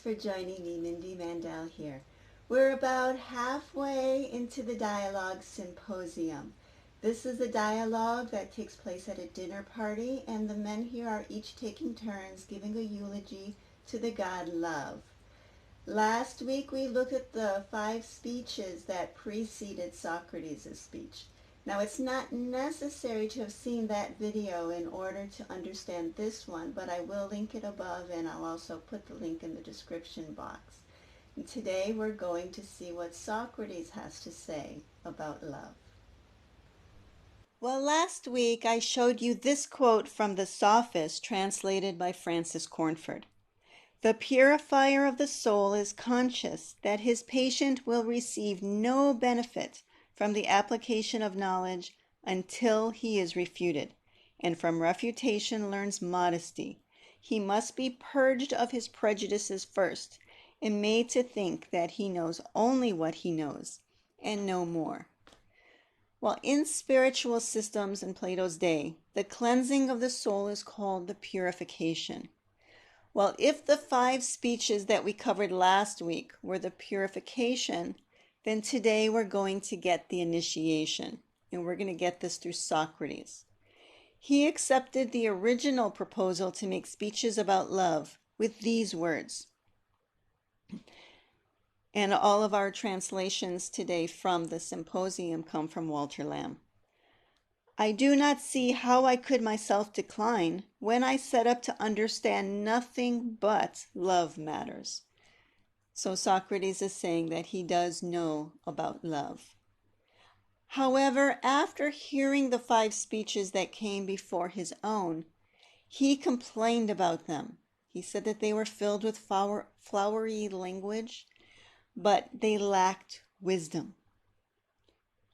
for joining me, Mindy Mandell here. We're about halfway into the dialogue Symposium. This is a dialogue that takes place at a dinner party, and the men here are each taking turns giving a eulogy to the god Love. Last week we looked at the 5 speeches that preceded Socrates' speech. Now it's not necessary to have seen that video in order to understand this one, but I will link it above and I'll also put the link in the description box. And today we're going to see what Socrates has to say about love. Well, last week I showed you this quote from the Sophist translated by Francis Cornford. The purifier of the soul is conscious that his patient will receive no benefit from the application of knowledge until he is refuted, and from refutation learns modesty. He must be purged of his prejudices first, and made to think that he knows only what he knows, and no more. Well, in spiritual systems in Plato's day, the cleansing of the soul is called the purification. Well, if the 5 speeches that we covered last week were the purification, then today we're going to get the initiation, and we're going to get this through Socrates. He accepted the original proposal to make speeches about love with these words. And all of our translations today from the Symposium come from Walter Lamb. I do not see how I could myself decline when I set up to understand nothing but love matters. So Socrates is saying that he does know about love. However, after hearing the 5 speeches that came before his own, he complained about them. He said that they were filled with flowery language, but they lacked wisdom.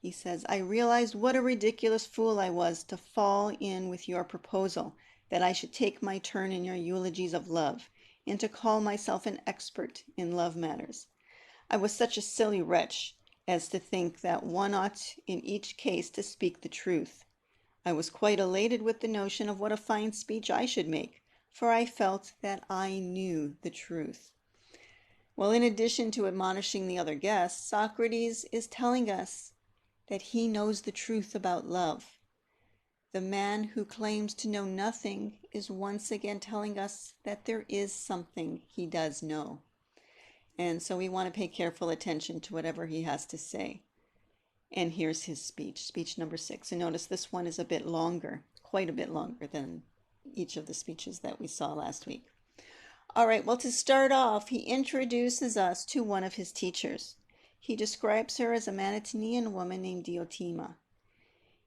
He says, I realized what a ridiculous fool I was to fall in with your proposal that I should take my turn in your eulogies of love and to call myself an expert in love matters. I was such a silly wretch as to think that one ought in each case to speak the truth. I was quite elated with the notion of what a fine speech I should make, for I felt that I knew the truth. Well, in addition to admonishing the other guests, Socrates is telling us that he knows the truth about love. The man who claims to know nothing is once again telling us that there is something he does know. And so we want to pay careful attention to whatever he has to say. And here's his speech, speech number 6. And notice this one is a bit longer, quite a bit longer than each of the speeches that we saw last week. All right, well, to start off, he introduces us to one of his teachers. He describes her as a Mantinean woman named Diotima.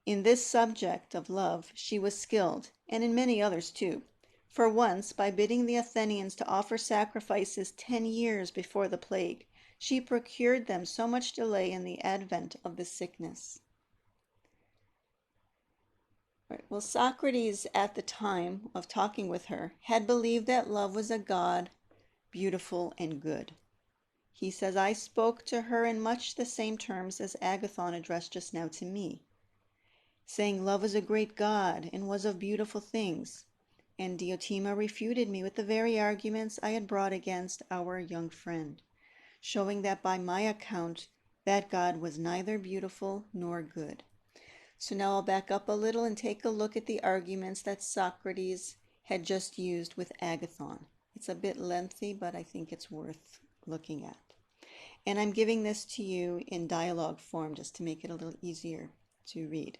In this subject of love, she was skilled, and in many others too. For once, by bidding the Athenians to offer sacrifices 10 years before the plague, she procured them so much delay in the advent of the sickness. Right. Well, Socrates, at the time of talking with her, had believed that love was a god, beautiful and good. He says, I spoke to her in much the same terms as Agathon addressed just now to me, saying love is a great god and was of beautiful things. And Diotima refuted me with the very arguments I had brought against our young friend, showing that by my account that god was neither beautiful nor good. So now I'll back up a little and take a look at the arguments that Socrates had just used with Agathon. It's a bit lengthy, but I think it's worth looking at. And I'm giving this to you in dialogue form just to make it a little easier to read.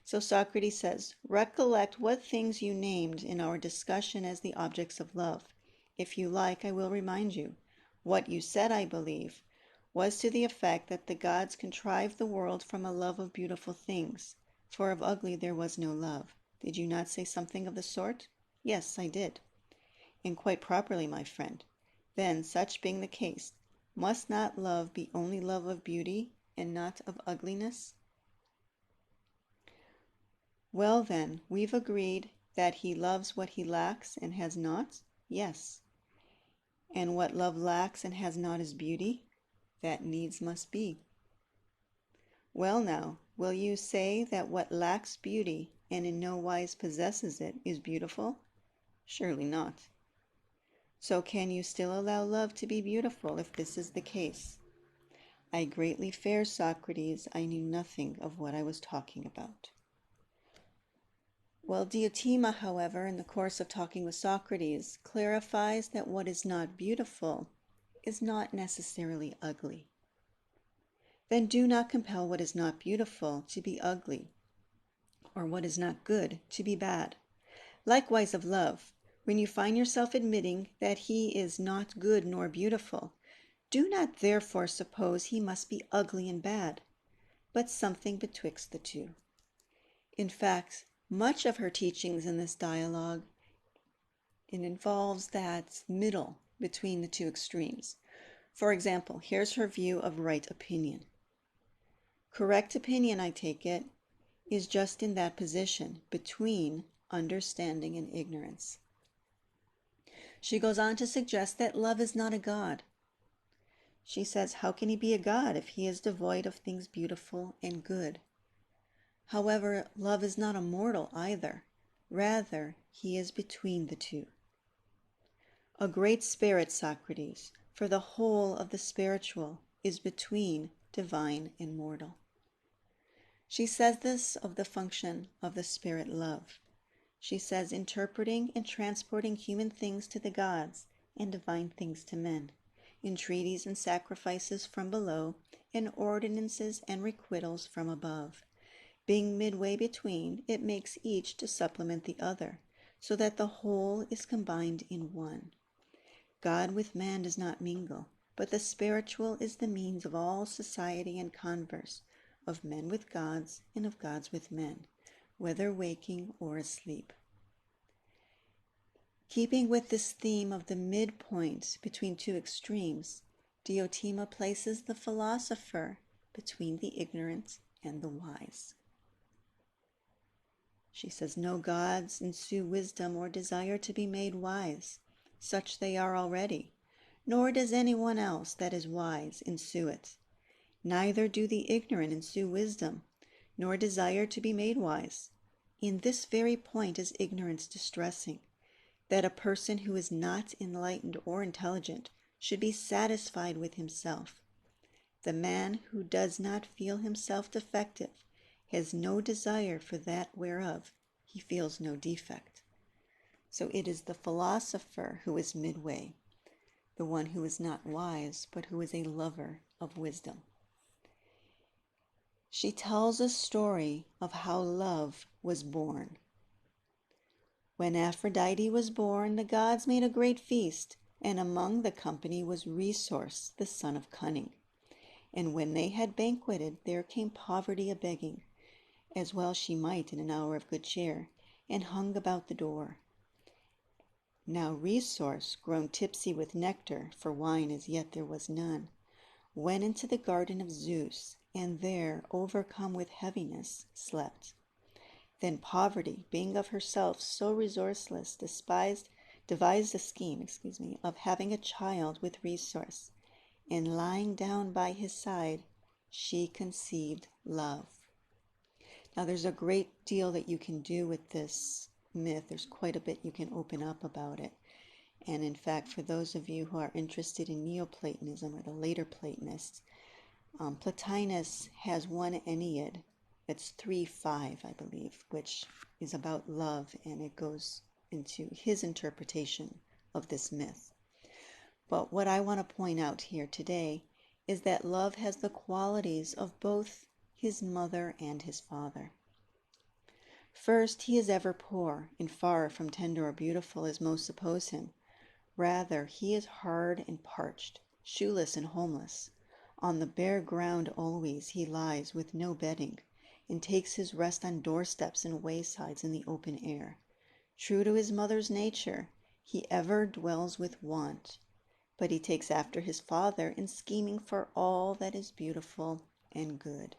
So Socrates says, recollect what things you named in our discussion as the objects of love. If you like, I will remind you. What you said, I believe, was to the effect that the gods contrived the world from a love of beautiful things, for of ugly there was no love. Did you not say something of the sort? Yes, I did. And quite properly, my friend. Then, such being the case, must not love be only love of beauty and not of ugliness? Well then, we've agreed that he loves what he lacks and has not? Yes. And what love lacks and has not is beauty? That needs must be. Well now, will you say that what lacks beauty and in no wise possesses it is beautiful? Surely not. So can you still allow love to be beautiful if this is the case? I greatly fear, Socrates, I knew nothing of what I was talking about. Well, Diotima, however, in the course of talking with Socrates, clarifies that what is not beautiful is not necessarily ugly. Then do not compel what is not beautiful to be ugly, or what is not good to be bad. Likewise of love, when you find yourself admitting that he is not good nor beautiful, do not therefore suppose he must be ugly and bad, but something betwixt the two. In fact, much of her teachings in this dialogue, it involves that middle between the two extremes. For example, here's her view of right opinion. Correct opinion, I take it, is just in that position between understanding and ignorance. She goes on to suggest that love is not a god. She says, how can he be a god if he is devoid of things beautiful and good? However, love is not immortal either. Rather, he is between the two. A great spirit, Socrates, for the whole of the spiritual is between divine and mortal. She says this of the function of the spirit love. She says, interpreting and transporting human things to the gods and divine things to men, entreaties and sacrifices from below, and ordinances and requittals from above. Being midway between, it makes each to supplement the other, so that the whole is combined in one. God with man does not mingle, but the spiritual is the means of all society and converse, of men with gods and of gods with men, whether waking or asleep. Keeping with this theme of the midpoint between two extremes, Diotima places the philosopher between the ignorant and the wise. She says, no gods ensue wisdom or desire to be made wise. Such they are already, nor does anyone else that is wise ensue it. Neither do the ignorant ensue wisdom, nor desire to be made wise. In this very point is ignorance distressing, that a person who is not enlightened or intelligent should be satisfied with himself. The man who does not feel himself defective has no desire for that whereof he feels no defect. So it is the philosopher who is midway, the one who is not wise, but who is a lover of wisdom. She tells a story of how love was born. When Aphrodite was born, the gods made a great feast, and among the company was Resource, the son of Cunning. And when they had banqueted, there came Poverty a-begging, as well she might in an hour of good cheer, and hung about the door. Now Resource, grown tipsy with nectar, for wine as yet there was none, went into the garden of Zeus, and there, overcome with heaviness, slept. Then Poverty, being of herself so resourceless, devised a scheme, of having a child with Resource, and lying down by his side, she conceived love. Now there's a great deal that you can do with this myth. There's quite a bit you can open up about it. And in fact, for those of you who are interested in Neoplatonism or the later Platonists, Plotinus has one Aeneid that's 3-5, I believe, which is about love, and it goes into his interpretation of this myth. But what I want to point out here today is that love has the qualities of both his mother and his father. First, he is ever poor, and far from tender or beautiful as most suppose him. Rather, he is hard and parched, shoeless and homeless. On the bare ground always he lies with no bedding, and takes his rest on doorsteps and waysides in the open air. True to his mother's nature, he ever dwells with want, but he takes after his father in scheming for all that is beautiful and good.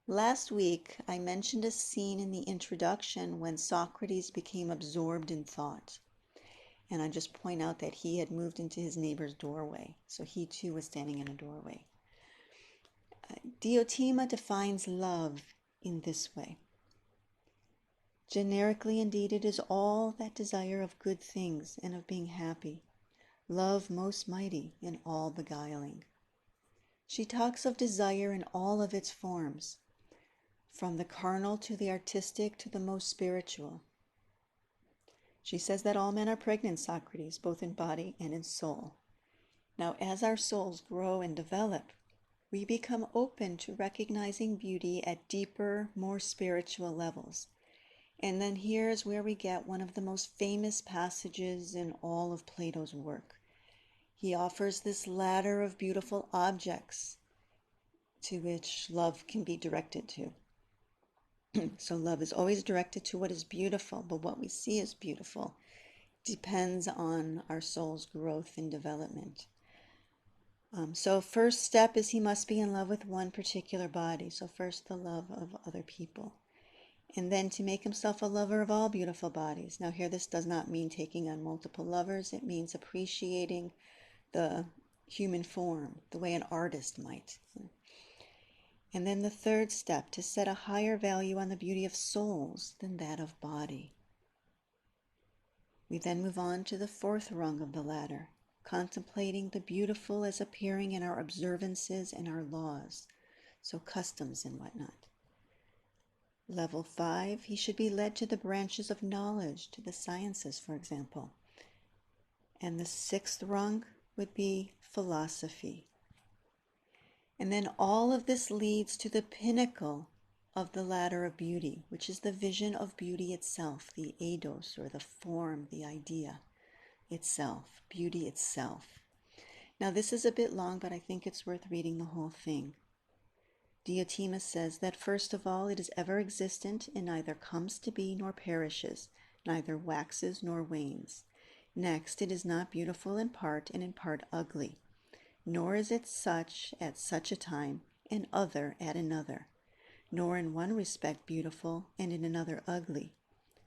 Last week, I mentioned a scene in the introduction when Socrates became absorbed in thought. And I just point out that he had moved into his neighbor's doorway, so he too was standing in a doorway. Diotima defines love in this way. Generically, indeed, it is all that desire of good things and of being happy, love most mighty in all beguiling. She talks of desire in all of its forms, from the carnal to the artistic to the most spiritual. She says that all men are pregnant, Socrates, both in body and in soul. Now, as our souls grow and develop, we become open to recognizing beauty at deeper, more spiritual levels. And then here's where we get one of the most famous passages in all of Plato's work. He offers this ladder of beautiful objects to which love can be directed to. So love is always directed to what is beautiful, but what we see as beautiful depends on our soul's growth and development. So first step is he must be in love with one particular body. So first the love of other people. And then to make himself a lover of all beautiful bodies. Now here, this does not mean taking on multiple lovers. It means appreciating the human form, the way an artist might. And then the third step, to set a higher value on the beauty of souls than that of body. We then move on to the fourth rung of the ladder, contemplating the beautiful as appearing in our observances and our laws, so customs and whatnot. Level 5, he should be led to the branches of knowledge, to the sciences, for example. And the sixth rung would be philosophy. And then all of this leads to the pinnacle of the ladder of beauty, which is the vision of beauty itself, the eidos, or the form, the idea itself, beauty itself. Now this is a bit long, but I think it's worth reading the whole thing. Diotima says that first of all, it is ever existent and neither comes to be nor perishes, neither waxes nor wanes. Next, it is not beautiful in part and in part ugly, nor is it such at such a time and other at another, nor in one respect beautiful and in another ugly,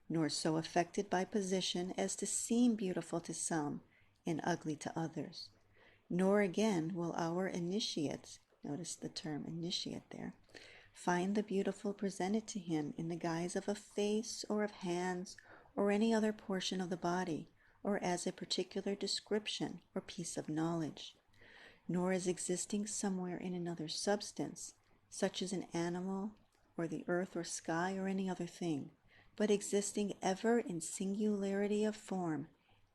nor so affected by position as to seem beautiful to some and ugly to others. Nor again will our initiates, notice the term initiate there, find the beautiful presented to him in the guise of a face or of hands or any other portion of the body, or as a particular description or piece of knowledge, nor as existing somewhere in another substance, such as an animal or the earth or sky or any other thing, but existing ever in singularity of form,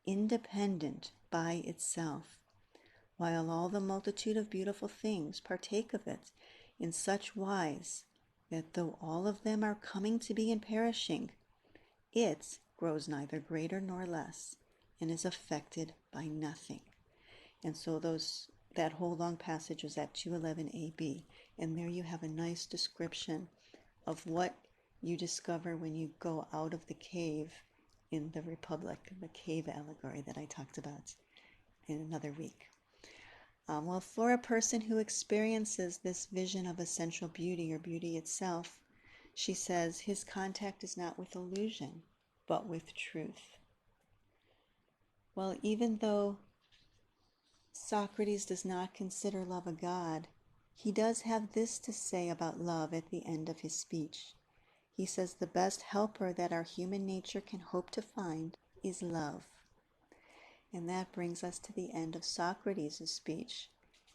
independent by itself, while all the multitude of beautiful things partake of it in such wise that though all of them are coming to be and perishing, it grows neither greater nor less and is affected by nothing. And so that whole long passage was at 211 AB, and there you have a nice description of what you discover when you go out of the cave in the Republic, the cave allegory that I talked about in another week. Well, for a person who experiences this vision of essential beauty or beauty itself, she says his contact is not with illusion, but with truth. Well, even though Socrates does not consider love a god, he does have this to say about love at the end of his speech. He says the best helper that our human nature can hope to find is love. And that brings us to the end of Socrates' speech.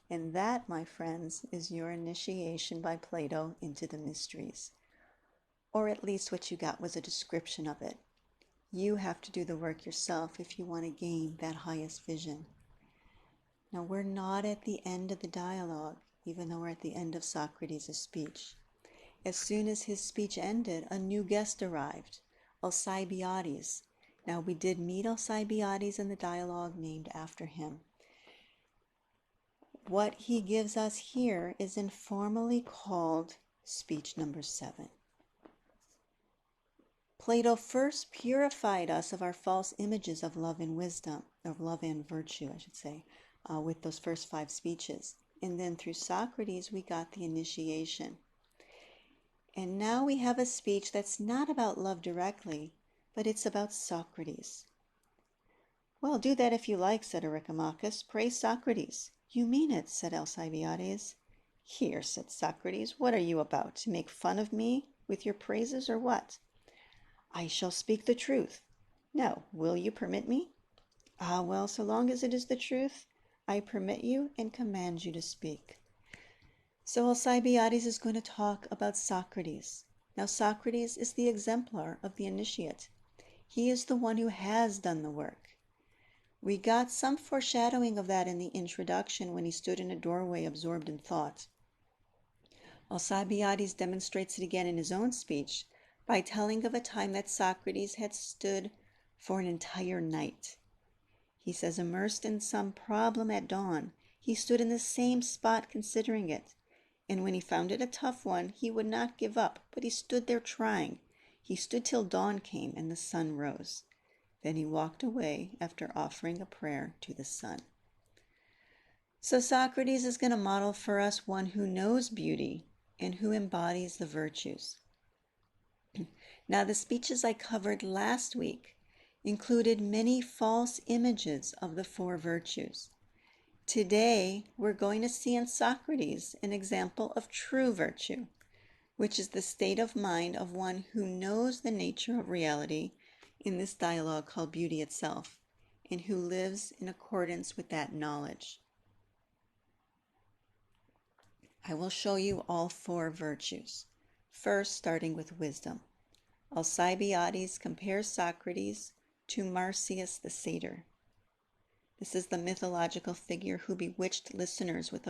And that, my friends, is your initiation by Plato into the mysteries. Or at least what you got was a description of it. You have to do the work yourself if you want to gain that highest vision. Now, we're not at the end of the dialogue, even though we're at the end of Socrates' speech. As soon as his speech ended, a new guest arrived, Alcibiades. Now, we did meet Alcibiades in the dialogue named after him. What he gives us here is informally called speech number 7. Plato first purified us of our false images of love and wisdom, of love and virtue, I should say, with those first 5 speeches. And then through Socrates, we got the initiation. And now we have a speech that's not about love directly, but it's about Socrates. Well, do that if you like, said Eurymachus. Praise Socrates. You mean it, said Alcibiades. Here, said Socrates, what are you about? To make fun of me with your praises or what? I shall speak the truth. Now, will you permit me? Ah, well, so long as it is the truth, I permit you and command you to speak. So Alcibiades is going to talk about Socrates. Now, Socrates is the exemplar of the initiate. He is the one who has done the work. We got some foreshadowing of that in the introduction when he stood in a doorway absorbed in thought. Alcibiades demonstrates it again in his own speech by telling of a time that Socrates had stood for an entire night. He says, immersed in some problem at dawn, he stood in the same spot considering it. And when he found it a tough one, he would not give up, but he stood there trying. He stood till dawn came and the sun rose. Then he walked away after offering a prayer to the sun. So Socrates is going to model for us one who knows beauty and who embodies the virtues. Now, the speeches I covered last week included many false images of the four virtues. Today, we're going to see in Socrates an example of true virtue, which is the state of mind of one who knows the nature of reality in this dialogue called beauty itself, and who lives in accordance with that knowledge. I will show you all four virtues. First, starting with wisdom. Alcibiades compares Socrates to Marsyas the satyr. This is the mythological figure who bewitched listeners with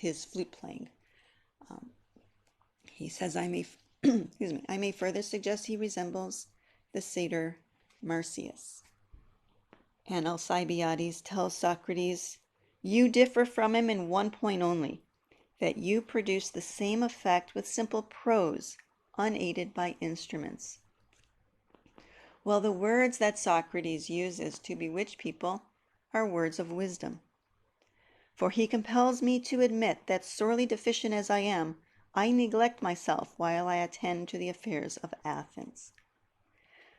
his flute playing. He says, I may further suggest he resembles the satyr Marsyas. And Alcibiades tells Socrates, you differ from him in one point only, that you produce the same effect with simple prose, unaided by instruments. Well, the words that Socrates uses to bewitch people are words of wisdom. For he compels me to admit that, sorely deficient as I am, I neglect myself while I attend to the affairs of Athens.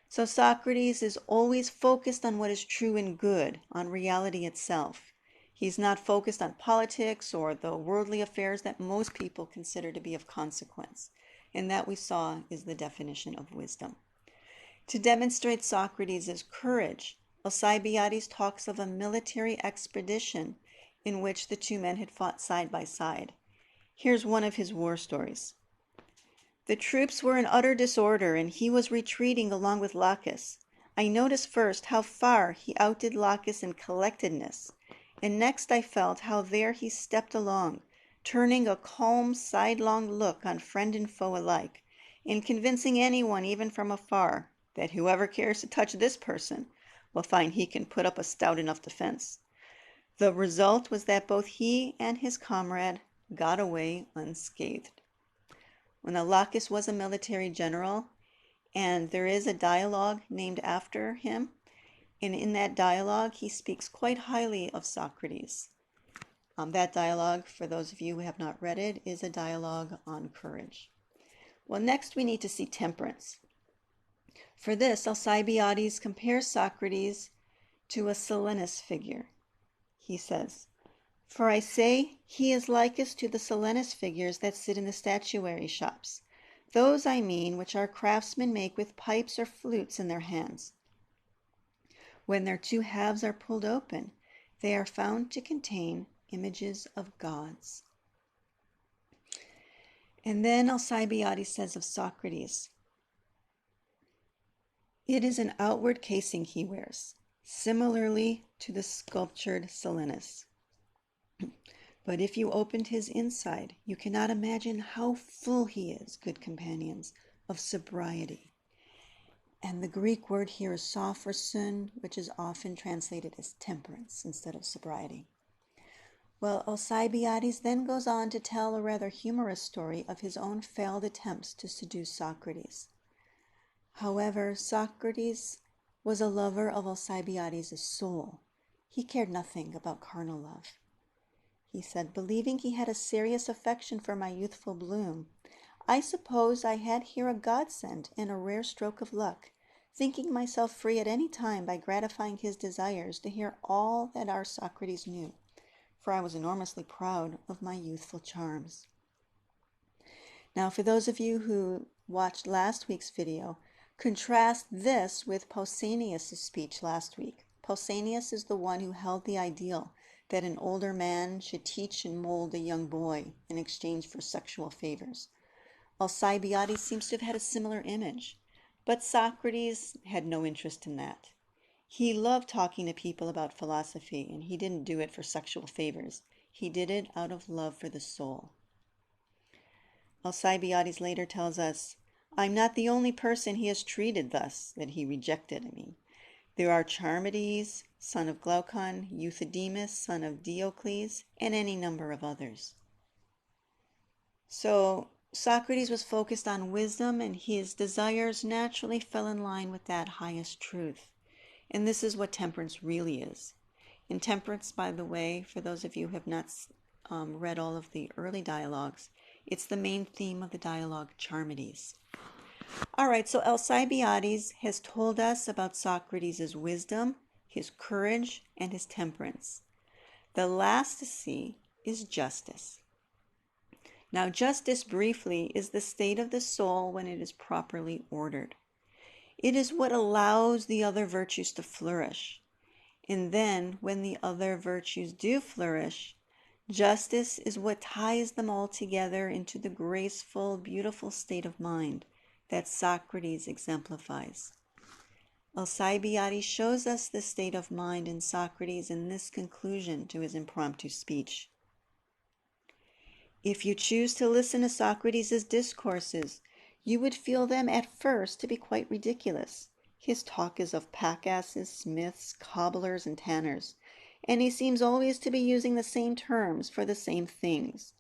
So Socrates is always focused on what is true and good, on reality itself. He's not focused on politics or the worldly affairs that most people consider to be of consequence. And that, we saw, is the definition of wisdom. To demonstrate Socrates' courage, Alcibiades talks of a military expedition in which the two men had fought side by side. Here's one of his war stories. The troops were in utter disorder, and he was retreating along with Laches. I noticed first how far he outdid Laches in collectedness, and next I felt how there he stepped along, turning a calm, sidelong look on friend and foe alike, and convincing anyone, even from afar, that whoever cares to touch this person will find he can put up a stout enough defense. The result was that both he and his comrade got away unscathed. When Laches was a military general, and there is a dialogue named after him, and in that dialogue he speaks quite highly of Socrates. That dialogue, for those of you who have not read it, is a dialogue on courage. Well, next we need to see temperance. For this, Alcibiades compares Socrates to a Silenus figure. He says, for I say he is likest to the Silenus figures that sit in the statuary shops, those I mean which our craftsmen make with pipes or flutes in their hands. When their two halves are pulled open, they are found to contain images of gods. And then Alcibiades says of Socrates, it is an outward casing he wears, similarly to the sculptured Silenus. But if you opened his inside, you cannot imagine how full he is, good companions, of sobriety. And the Greek word here is sophrosun, which is often translated as temperance instead of sobriety. Well, Alcibiades then goes on to tell a rather humorous story of his own failed attempts to seduce Socrates. However, Socrates was a lover of Alcibiades' soul. He cared nothing about carnal love. He said, believing he had a serious affection for my youthful bloom, I suppose I had here a godsend and a rare stroke of luck, thinking myself free at any time by gratifying his desires to hear all that our Socrates knew, for I was enormously proud of my youthful charms. Now, for those of you who watched last week's video, Contrast this with Pausanias' speech last week. Pausanias is the one who held the ideal that an older man should teach and mold a young boy in exchange for sexual favors. Alcibiades seems to have had a similar image, but Socrates had no interest in that. He loved talking to people about philosophy, and he didn't do it for sexual favors. He did it out of love for the soul. Alcibiades later tells us, I'm not the only person he has treated thus, that he rejected. There are Charmides, son of Glaucon, Euthydemus, son of Diocles, and any number of others. So Socrates was focused on wisdom, and his desires naturally fell in line with that highest truth. And this is what temperance really is. In temperance, by the way, for those of you who have not read all of the early dialogues, it's the main theme of the dialogue Charmides. All right, so Alcibiades has told us about Socrates' wisdom, his courage, and his temperance. The last to see is justice. Now, justice, briefly, is the state of the soul when it is properly ordered. It is what allows the other virtues to flourish. And then, when the other virtues do flourish, justice is what ties them all together into the graceful, beautiful state of mind that Socrates exemplifies. Alcibiades shows us the state of mind in Socrates in this conclusion to his impromptu speech. If you choose to listen to Socrates' discourses, you would feel them at first to be quite ridiculous. His talk is of packasses, smiths, cobblers, and tanners, and he seems always to be using the same terms for the same things,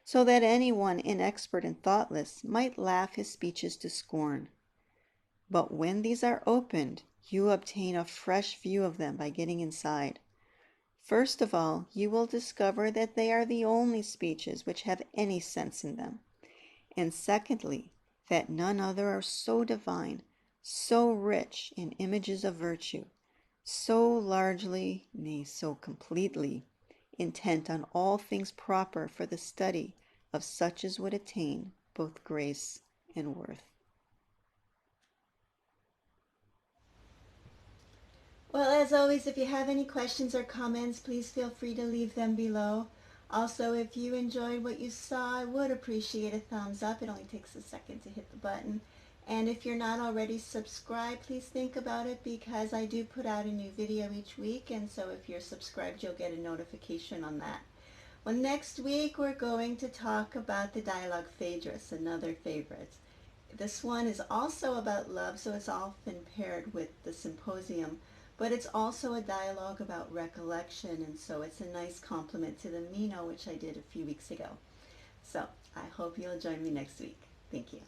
so that anyone inexpert and thoughtless might laugh his speeches to scorn. But when these are opened, you obtain a fresh view of them by getting inside. First of all, you will discover that they are the only speeches which have any sense in them. And secondly, that none other are so divine, so rich in images of virtue, so largely, nay, so completely, intent on all things proper for the study of such as would attain both grace and worth. Well, as always, if you have any questions or comments, please feel free to leave them below. Also, if you enjoyed what you saw, I would appreciate a thumbs up. It only takes a second to hit the button. And if you're not already subscribed, please think about it, because I do put out a new video each week, and so if you're subscribed, you'll get a notification on that. Well, next week we're going to talk about the dialogue Phaedrus, another favorite. This one is also about love, so it's often paired with the Symposium, but it's also a dialogue about recollection, and so it's a nice complement to the Meno, which I did a few weeks ago. So I hope you'll join me next week. Thank you.